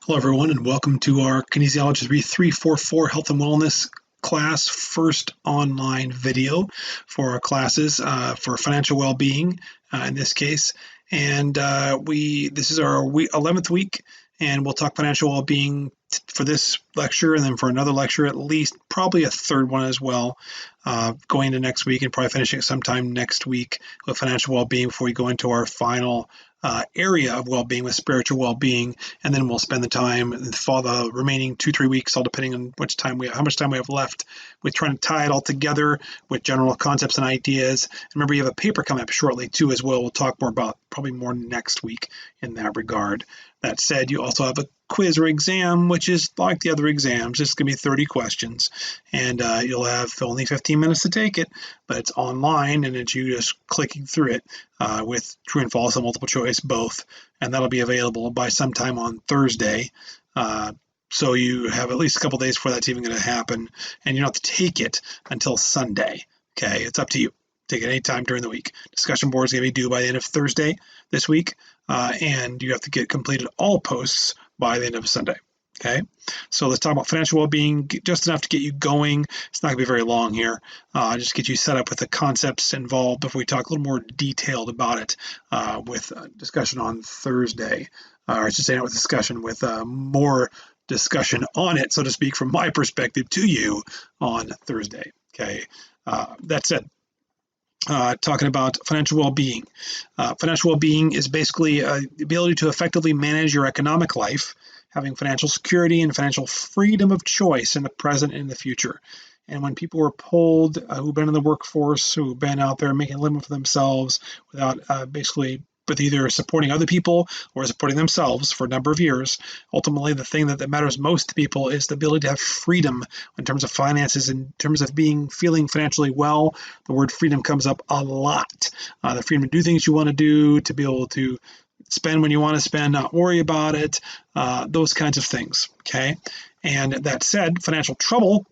Hello, everyone, and welcome to our Kinesiology 344 Health and Wellness class, first online video for our classes for financial well-being in this case. And this is our 11th week, and we'll talk financial well-being for this lecture, and then for another lecture, at least probably a third one as well, going into next week, and probably finishing sometime next week with financial well-being before we go into our final area of well-being with spiritual well-being, and then we'll spend the time for the remaining 2-3 weeks, all depending on how much time we have left, with trying to tie it all together with general concepts and ideas. And remember, you have a paper coming up shortly too as well. We'll talk more about probably more next week in that regard. That said, you also have a quiz or exam, which is like the other exams. It's going to be 30 questions, and you'll have only 15 minutes to take it, but it's online, and it's you just clicking through it with true and false and multiple choice both, and that'll be available by sometime on Thursday. So you have at least a couple days before that's even going to happen, and you don't have to take it until Sunday. Okay, it's up to you. Take it anytime during the week. Discussion board is going to be due by the end of Thursday this week, and you have to get completed all posts by the end of Sunday. Okay, so let's talk about financial well-being, just enough to get you going. It's not going to be very long here. Just get you set up with the concepts involved before we talk a little more detailed about it with discussion on Thursday. Or I should say, not with discussion, with more discussion on it, so to speak, from my perspective to you on Thursday. Okay, that said, talking about financial well-being. Financial well-being is basically the ability to effectively manage your economic life, having financial security and financial freedom of choice in the present and in the future. And when people are polled, who've been in the workforce, who've been out there making a living for themselves without with either supporting other people or supporting themselves for a number of years, ultimately the thing that matters most to people is the ability to have freedom in terms of finances, in terms of feeling financially well. The word freedom comes up a lot. The freedom to do things you want to do, to be able to spend when you want to spend, not worry about it, those kinds of things. Okay. And that said, financial trouble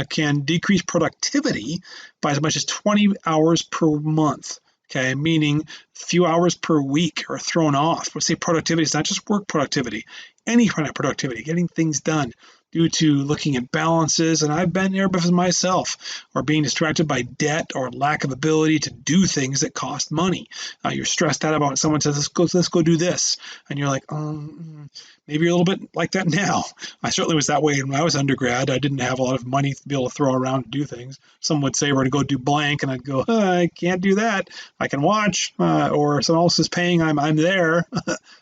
can decrease productivity by as much as 20 hours per month. Okay, meaning few hours per week are thrown off. We'll say productivity is not just work productivity, any kind of productivity, getting things done due to looking at balances, and I've been there before myself, or being distracted by debt or lack of ability to do things that cost money. You're stressed out about it. Someone says, let's go do this. And you're like, maybe you're a little bit like that now. I certainly was that way when I was undergrad. I didn't have a lot of money to be able to throw around to do things. Someone would say, we're going to go do blank, and I'd go, I can't do that. I can watch, or someone else is paying, I'm there.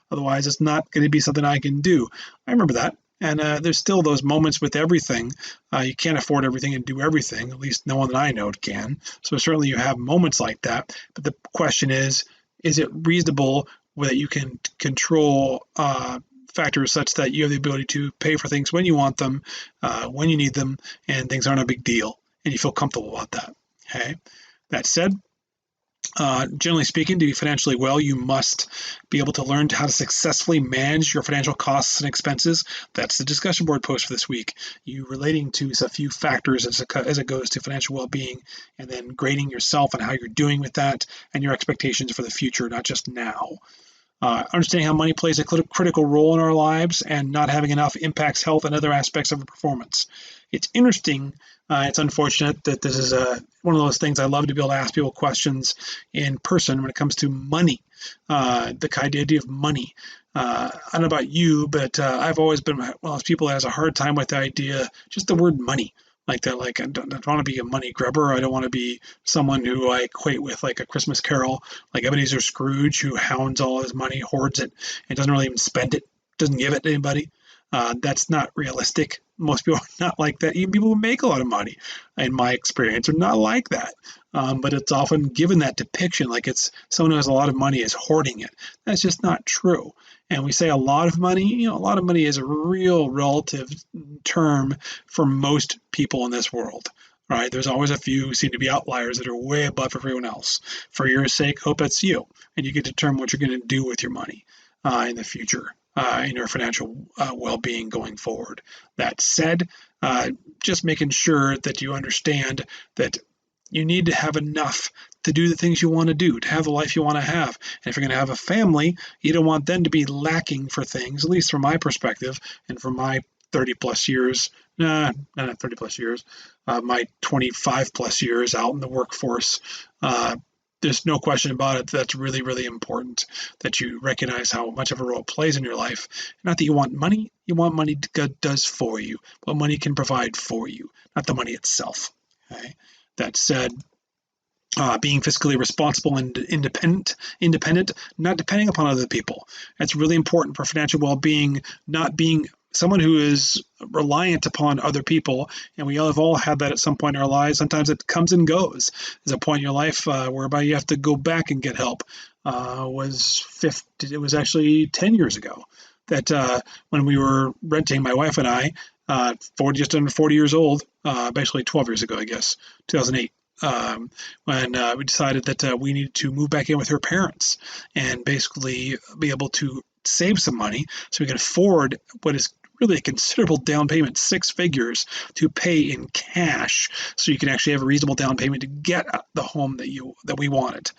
Otherwise, it's not going to be something I can do. I remember that. And there's still those moments with everything. You can't afford everything and do everything, at least no one that I know can. So certainly you have moments like that. But the question is it reasonable that you can control factors such that you have the ability to pay for things when you want them, when you need them, and things aren't a big deal, and you feel comfortable about that. Okay. That said, generally speaking, to be financially well, you must be able to learn how to successfully manage your financial costs and expenses. That's the discussion board post for this week. You relating to a few factors as it goes to financial well-being, and then grading yourself and how you're doing with that, and your expectations for the future, not just now. Understanding how money plays a critical role in our lives, and not having enough impacts health and other aspects of our performance. It's interesting. It's unfortunate that this is one of those things. I love to be able to ask people questions in person when it comes to money, the idea of money. I don't know about you, but I've always been one of those people that has a hard time with the idea, just the word money. Like that, like I don't want to be a money grubber. I don't want to be someone who I equate with like a Christmas Carol, like Ebenezer Scrooge, who hounds all his money, hoards it, and doesn't really even spend it, doesn't give it to anybody. That's not realistic. Most people are not like that. Even people who make a lot of money, in my experience, are not like that. But it's often given that depiction, like it's someone who has a lot of money is hoarding it. That's just not true. And we say a lot of money, a lot of money is a real relative term for most people in this world. Right? There's always a few who seem to be outliers that are way above everyone else. For your sake, hope that's you, and you get to determine what you're going to do with your money in the future. In your financial well-being going forward. That said, just making sure that you understand that you need to have enough to do the things you want to do, to have the life you want to have. And if you're going to have a family, you don't want them to be lacking for things, at least from my perspective and from my 30 plus years, not 30 plus years, my 25 plus years out in the workforce. There's no question about it. That's really, really important that you recognize how much of a role it plays in your life. Not that you want money does for you, what money can provide for you, not the money itself. Okay? That said, being fiscally responsible and independent, not depending upon other people. That's really important for financial well-being, not being someone who is reliant upon other people. And we have all had that at some point in our lives. Sometimes it comes and goes. There's a point in your life whereby you have to go back and get help. It was actually 10 years ago that when we were renting, my wife and I, just under 40 years old, basically 12 years ago, I guess, 2008. When we decided that we needed to move back in with her parents and basically be able to save some money so we can afford what is really a considerable down payment, 6 figures, to pay in cash so you can actually have a reasonable down payment to get the home that we wanted.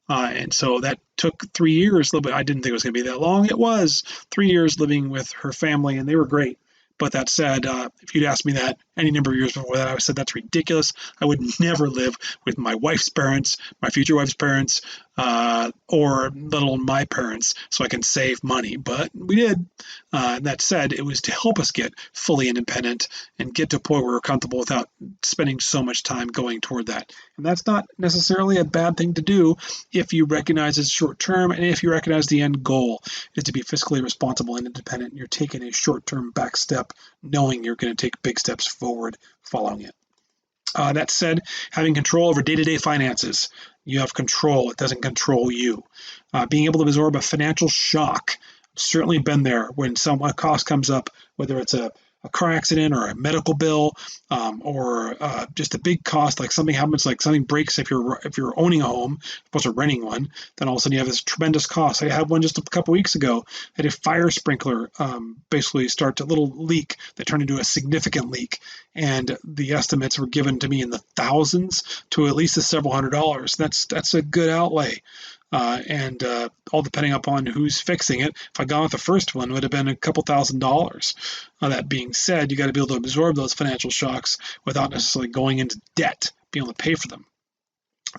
And so that took 3 years. I didn't think it was going to be that long. It was 3 years living with her family, and they were great. But that said, if you'd asked me that any number of years before that, I would have said that's ridiculous. I would never live with my wife's parents, my future wife's parents, or let alone my parents, so I can save money. But we did. That said, it was to help us get fully independent and get to a point where we're comfortable without spending so much time going toward that. And that's not necessarily a bad thing to do if you recognize it's short term and if you recognize the end goal is to be fiscally responsible and independent. You're taking a short-term back step, knowing you're going to take big steps forward following it. That said, having control over day-to-day finances. You have control. It doesn't control you. Being able to absorb a financial shock. Certainly been there when a cost comes up, whether it's a car accident or a medical bill, or just a big cost, like something happens, like something breaks if you're owning a home, opposed to renting one, then all of a sudden you have this tremendous cost. I had one just a couple weeks ago. I had a fire sprinkler basically start a little leak that turned into a significant leak, and the estimates were given to me in the thousands to at least several $100s. That's a good outlay. And all depending upon who's fixing it. If I'd gone with the first one, it would have been a couple $1,000s. That being said, you got to be able to absorb those financial shocks without necessarily going into debt, being able to pay for them.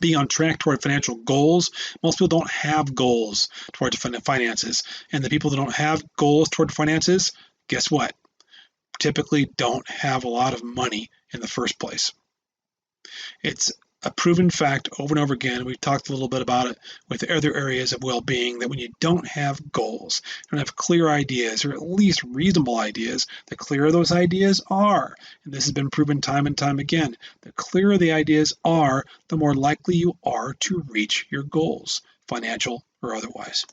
Being on track toward financial goals. Most people don't have goals toward finances. And the people that don't have goals toward finances, guess what? Typically don't have a lot of money in the first place. It's a proven fact over and over again. We've talked a little bit about it with other areas of well-being, that when you don't have goals, don't have clear ideas, or at least reasonable ideas, the clearer those ideas are, and this has been proven time and time again, the clearer the ideas are, the more likely you are to reach your goals, financial or otherwise.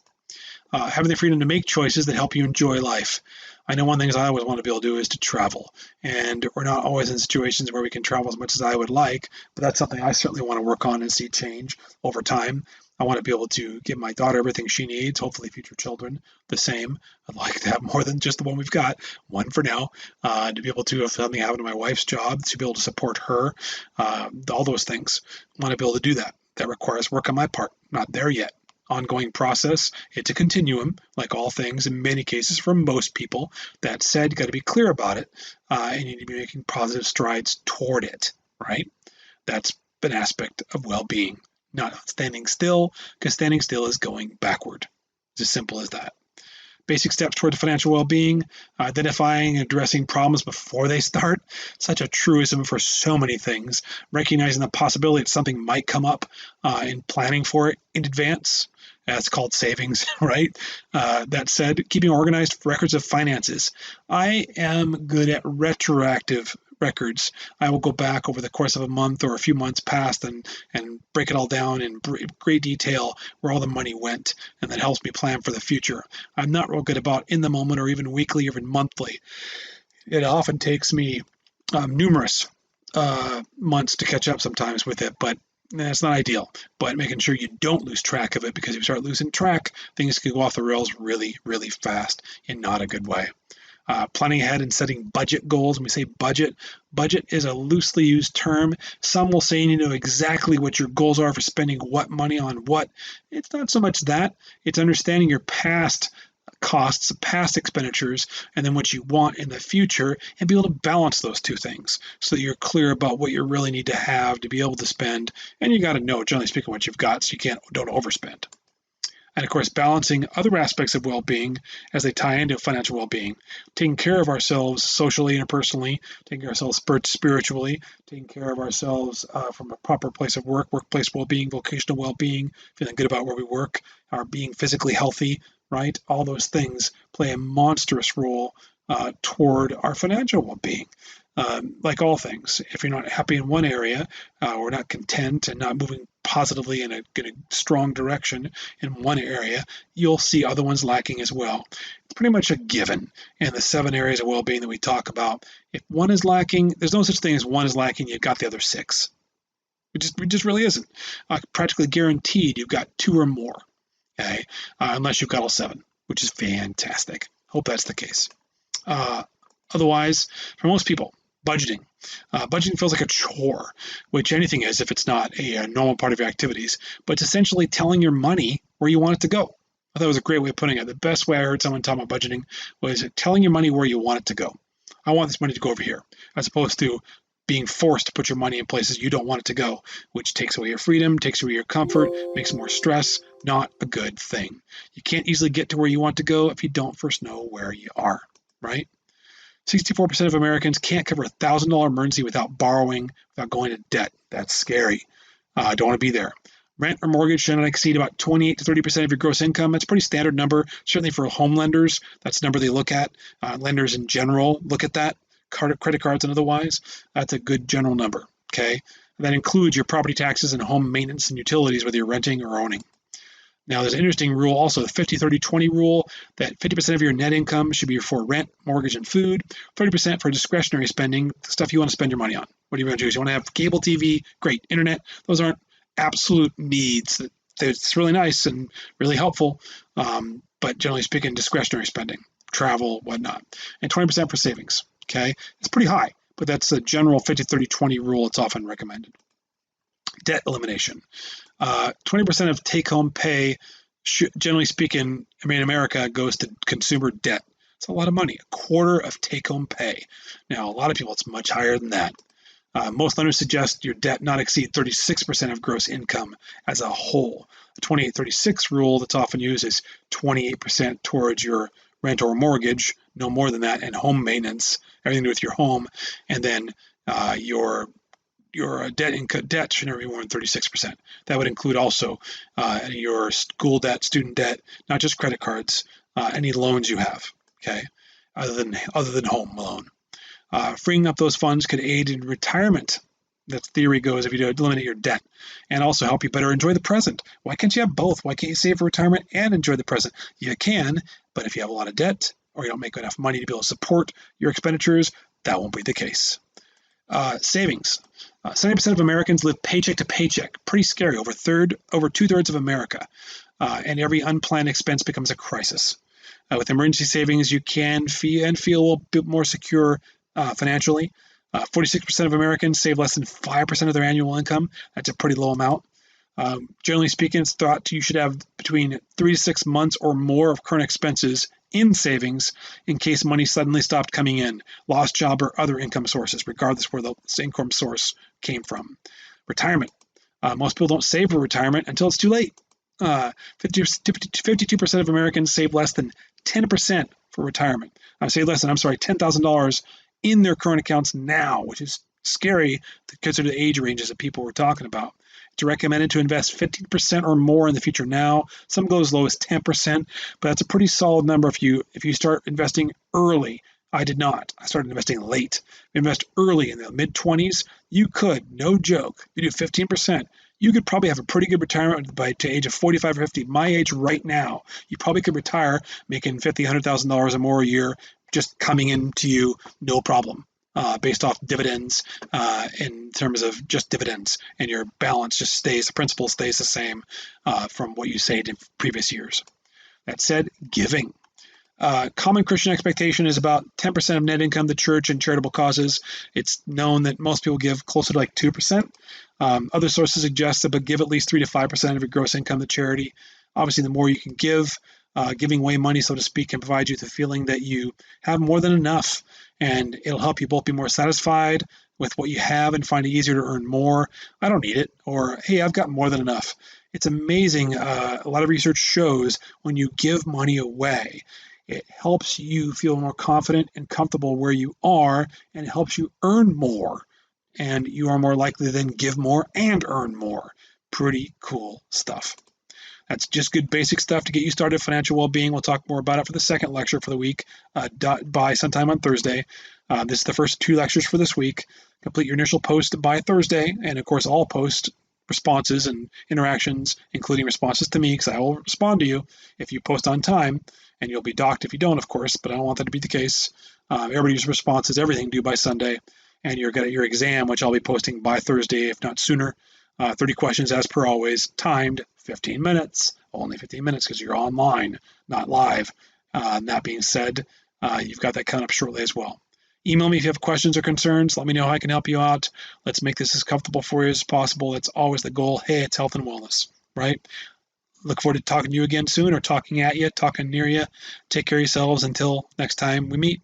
Having the freedom to make choices that help you enjoy life. I know one thing I always want to be able to do is to travel, and we're not always in situations where we can travel as much as I would like, but that's something I certainly want to work on and see change over time. I want to be able to give my daughter everything she needs, hopefully future children the same. I'd like to have more than just the one we've got, one for now, to be able to, if something happened to my wife's job, to be able to support her, all those things. I want to be able to do that. That requires work on my part. Not there yet. Ongoing process. It's a continuum, like all things in many cases for most people. That said, you got to be clear about it, and you need to be making positive strides toward it, right? That's an aspect of well-being, not standing still, because standing still is going backward. It's as simple as that. Basic steps toward financial well-being, identifying and addressing problems before they start. Such a truism for so many things. Recognizing the possibility that something might come up and planning for it in advance. That's called savings, right? That said, keeping organized records of finances. I am good at retroactive records. I will go back over the course of a month or a few months past and break it all down in great detail where all the money went, and that helps me plan for the future. I'm not real good about in the moment or even weekly or even monthly. It often takes me numerous months to catch up sometimes with it, but it's not ideal. But making sure you don't lose track of it, because if you start losing track, things can go off the rails really, really fast in not a good way. planning ahead and setting budget goals. When we say budget, budget is a loosely used term. Some will say you need to know exactly what your goals are for spending what money on what. It's not so much that. It's understanding your past costs, past expenditures, and then what you want in the future, and be able to balance those two things so that you're clear about what you really need to have to be able to spend. And you got to know, generally speaking, what you've got so you don't overspend. And of course, balancing other aspects of well-being as they tie into financial well-being, taking care of ourselves socially and personally, taking care of ourselves spiritually, taking care of ourselves from a proper place of work, workplace well-being, vocational well-being, feeling good about where we work, our being physically healthy, right? All those things play a monstrous role toward our financial well-being. Like all things, if you're not happy in one area or not content and not moving positively in a strong direction in one area, you'll see other ones lacking as well. It's pretty much a given in the 7 areas of well-being that we talk about. If one is lacking, there's no such thing as one is lacking, you've got the other 6. It just really isn't. Practically guaranteed you've got 2 or more, okay? Unless you've got all 7, which is fantastic. Hope that's the case. Otherwise, for most people, budgeting. Budgeting feels like a chore, which anything is if it's not a normal part of your activities, but it's essentially telling your money where you want it to go. I thought it was a great way of putting it. The best way I heard someone talk about budgeting was telling your money where you want it to go. I want this money to go over here, as opposed to being forced to put your money in places you don't want it to go, which takes away your freedom, takes away your comfort, makes more stress. Not a good thing. You can't easily get to where you want to go if you don't first know where you are, right? 64% of Americans can't cover a $1,000 emergency without borrowing, without going to debt. That's scary. Don't want to be there. Rent or mortgage should not exceed about 28 to 30% of your gross income. That's a pretty standard number, certainly for home lenders. That's the number they look at. Lenders in general look at that. Credit cards and otherwise. That's a good general number, okay? That includes your property taxes and home maintenance and utilities, whether you're renting or owning. Now, there's an interesting rule also, the 50-30-20 rule, that 50% of your net income should be for rent, mortgage, and food, 30% for discretionary spending, the stuff you want to spend your money on. What do you want to do? You want to have cable TV, great, internet. Those aren't absolute needs. It's really nice and really helpful, but generally speaking, discretionary spending, travel, whatnot. And 20% for savings, okay? It's pretty high, but that's a general 50-30-20 rule. It's often recommended. Debt elimination. 20% of take-home pay, generally speaking, in America, goes to consumer debt. It's a lot of money, a quarter of take-home pay. Now, a lot of people, it's much higher than that. Most lenders suggest your debt not exceed 36% of gross income as a whole. The 28-36 rule that's often used is 28% towards your rent or mortgage, no more than that, and home maintenance, everything to do with your home, and then your debt should never be more than 36%. That would include also your school debt, student debt, not just credit cards, any loans you have, okay, other than home loan. Freeing up those funds could aid in retirement. That theory goes if you eliminate your debt, and also help you better enjoy the present. Why can't you have both? Why can't you save for retirement and enjoy the present? You can, but if you have a lot of debt or you don't make enough money to be able to support your expenditures, that won't be the case. Savings. 70% of Americans live paycheck to paycheck. Pretty scary. Over 2/3 of America. And every unplanned expense becomes a crisis. With emergency savings, you can feel a little bit more secure financially. 46% of Americans save less than 5% of their annual income. That's a pretty low amount. Generally speaking, it's thought you should have between 3 to 6 months or more of current expenses in savings in case money suddenly stopped coming in, lost job or other income sources, regardless where the income source came from. Retirement. Most people don't save for retirement until it's too late. 52% of Americans save less than 10% for retirement. $10,000 in their current accounts now, which is scary to consider the age ranges of people we're talking about. It's recommended to invest 15% or more in the future now. Some go as low as 10%, but that's a pretty solid number if you start investing early. I did not. I started investing late. Invest early in the mid-20s. You could, no joke, you do 15%. You could probably have a pretty good retirement to age of 45 or 50. My age right now, you probably could retire making $50,000, $100,000 or more a year, just coming into you, no problem. Based off dividends in terms of just dividends, and your balance just the principal stays the same from what you saved in previous years. That said, giving. Common Christian expectation is about 10% of net income to church and charitable causes. It's known that most people give closer to like 2%. Other sources suggest that but give at least 3 to 5% of your gross income to charity. Obviously, the more you can give, giving away money, so to speak, can provide you the feeling that you have more than enough, and it'll help you both be more satisfied with what you have and find it easier to earn more. I don't need it, or hey, I've got more than enough. It's amazing. A lot of research shows when you give money away, it helps you feel more confident and comfortable where you are, and it helps you earn more. And you are more likely to then give more and earn more. Pretty cool stuff. That's just good basic stuff to get you started financial well-being. We'll talk more about it for the second lecture for the week by sometime on Thursday. This is the first 2 lectures for this week. Complete your initial post by Thursday, and of course all post responses and interactions, including responses to me, because I will respond to you if you post on time, and you'll be docked if you don't, of course, but I don't want that to be the case. Everybody's responses, everything due by Sunday, and you're going to your exam, which I'll be posting by Thursday, if not sooner. 30 questions as per always, timed 15 minutes, only 15 minutes because you're online, not live. That being said, you've got that coming up shortly as well. Email me if you have questions or concerns. Let me know how I can help you out. Let's make this as comfortable for you as possible. That's always the goal. Hey, it's health and wellness, right? Look forward to talking to you again soon, or talking at you, talking near you. Take care of yourselves until next time we meet.